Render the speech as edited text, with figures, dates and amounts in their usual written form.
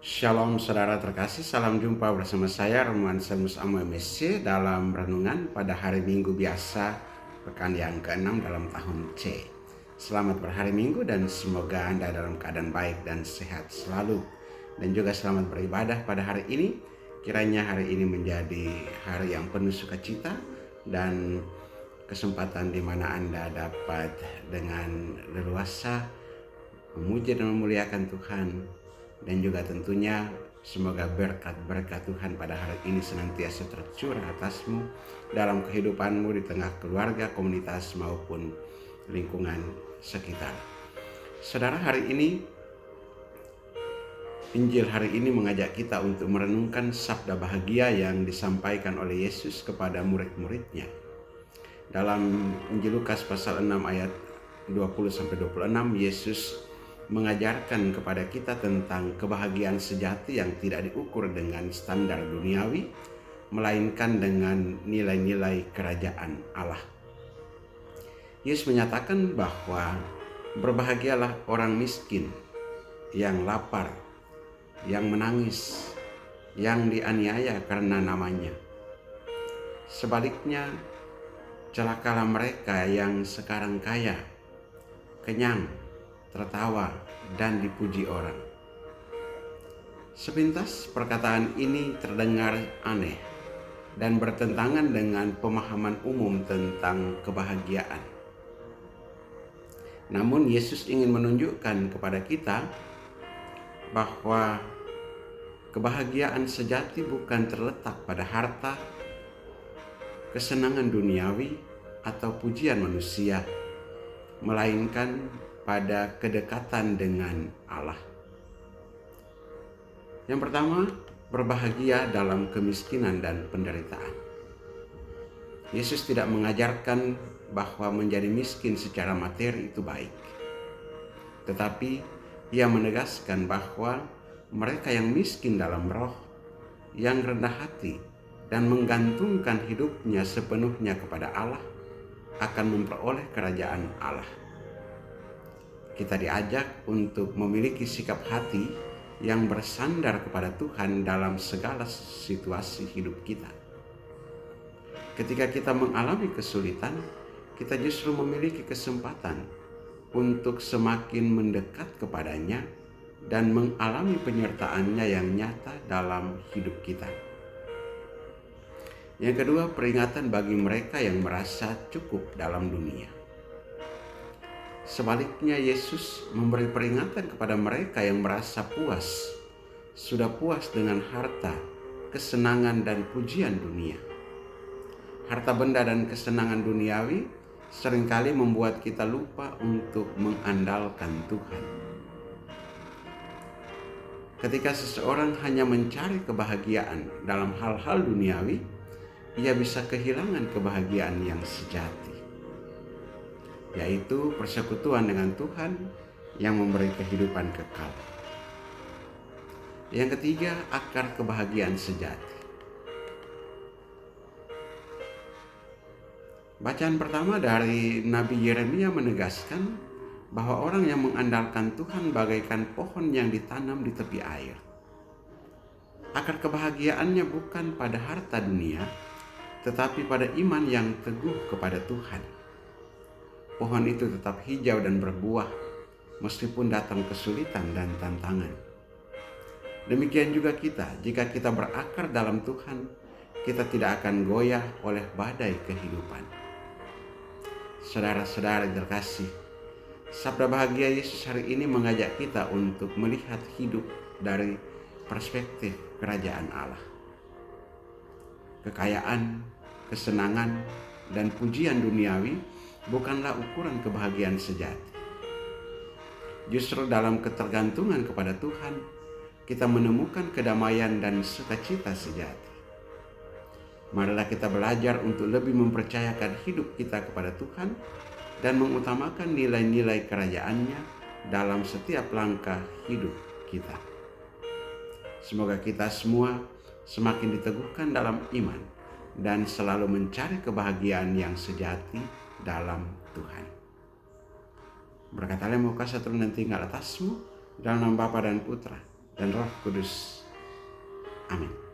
Shalom saudara terkasih, salam jumpa bersama saya Romuan Selmus Amo MSC dalam renungan pada hari Minggu biasa pekan yang ke-6 dalam tahun C. Selamat berhari Minggu dan semoga Anda dalam keadaan baik dan sehat selalu. Dan juga selamat beribadah pada hari ini. Kiranya hari ini menjadi hari yang penuh sukacita dan kesempatan di mana Anda dapat dengan leluasa memuji dan memuliakan Tuhan. Dan juga tentunya semoga berkat-berkat Tuhan pada hari ini senantiasa tercurah atasmu dalam kehidupanmu di tengah keluarga, komunitas maupun lingkungan sekitar. Saudara, hari ini Injil hari ini mengajak kita untuk merenungkan sabda bahagia yang disampaikan oleh Yesus kepada murid-muridnya. Dalam Injil Lukas pasal 6 ayat 20-26, Yesus mengajarkan kepada kita tentang kebahagiaan sejati yang tidak diukur dengan standar duniawi, melainkan dengan nilai-nilai kerajaan Allah. Yesus menyatakan bahwa berbahagialah orang miskin, yang lapar, yang menangis, yang dianiaya karena namanya. Sebaliknya, celakalah mereka yang sekarang kaya, kenyang, tertawa, dan dipuji orang. Sepintas perkataan ini terdengar aneh dan bertentangan dengan pemahaman umum tentang kebahagiaan. Namun Yesus ingin menunjukkan kepada kita bahwa kebahagiaan sejati bukan terletak pada harta, kesenangan duniawi, atau pujian manusia, melainkan pada kedekatan dengan Allah. Yang pertama, berbahagia dalam kemiskinan dan penderitaan. Yesus tidak mengajarkan bahwa menjadi miskin secara materi itu baik. Tetapi Ia menegaskan bahwa mereka yang miskin dalam roh, yang rendah hati, dan menggantungkan hidupnya sepenuhnya kepada Allah akan memperoleh kerajaan Allah. Kita diajak untuk memiliki sikap hati yang bersandar kepada Tuhan dalam segala situasi hidup kita. Ketika kita mengalami kesulitan, kita justru memiliki kesempatan untuk semakin mendekat kepadanya dan mengalami penyertaan-Nya yang nyata dalam hidup kita. Yang kedua, peringatan bagi mereka yang merasa cukup dalam dunia. Sebaliknya, Yesus memberi peringatan kepada mereka yang merasa sudah puas dengan harta, kesenangan, dan pujian dunia. Harta benda dan kesenangan duniawi seringkali membuat kita lupa untuk mengandalkan Tuhan. Ketika seseorang hanya mencari kebahagiaan dalam hal-hal duniawi, ia bisa kehilangan kebahagiaan yang sejati, yaitu persekutuan dengan Tuhan yang memberi kehidupan kekal. Yang ketiga, akar kebahagiaan sejati. Bacaan pertama dari Nabi Yeremia menegaskan bahwa orang yang mengandalkan Tuhan bagaikan pohon yang ditanam di tepi air. Akar kebahagiaannya bukan pada harta dunia, tetapi pada iman yang teguh kepada Tuhan. Pohon itu tetap hijau dan berbuah meskipun datang kesulitan dan tantangan. Demikian juga kita, jika kita berakar dalam Tuhan, kita tidak akan goyah oleh badai kehidupan. Saudara-saudara terkasih, sabda bahagia Yesus hari ini mengajak kita untuk melihat hidup dari perspektif kerajaan Allah. Kekayaan, kesenangan, dan pujian duniawi bukanlah ukuran kebahagiaan sejati. Justru dalam ketergantungan kepada Tuhan, kita menemukan kedamaian dan sukacita sejati. Marilah kita belajar untuk lebih mempercayakan hidup kita kepada Tuhan dan mengutamakan nilai-nilai kerajaan-Nya dalam setiap langkah hidup kita. Semoga kita semua semakin diteguhkan dalam iman dan selalu mencari kebahagiaan yang sejati dalam Tuhan. Berkat Allah yang mau kasih turun dan tinggal atasmu dalam nama Bapa dan Putra dan Roh Kudus. Amin.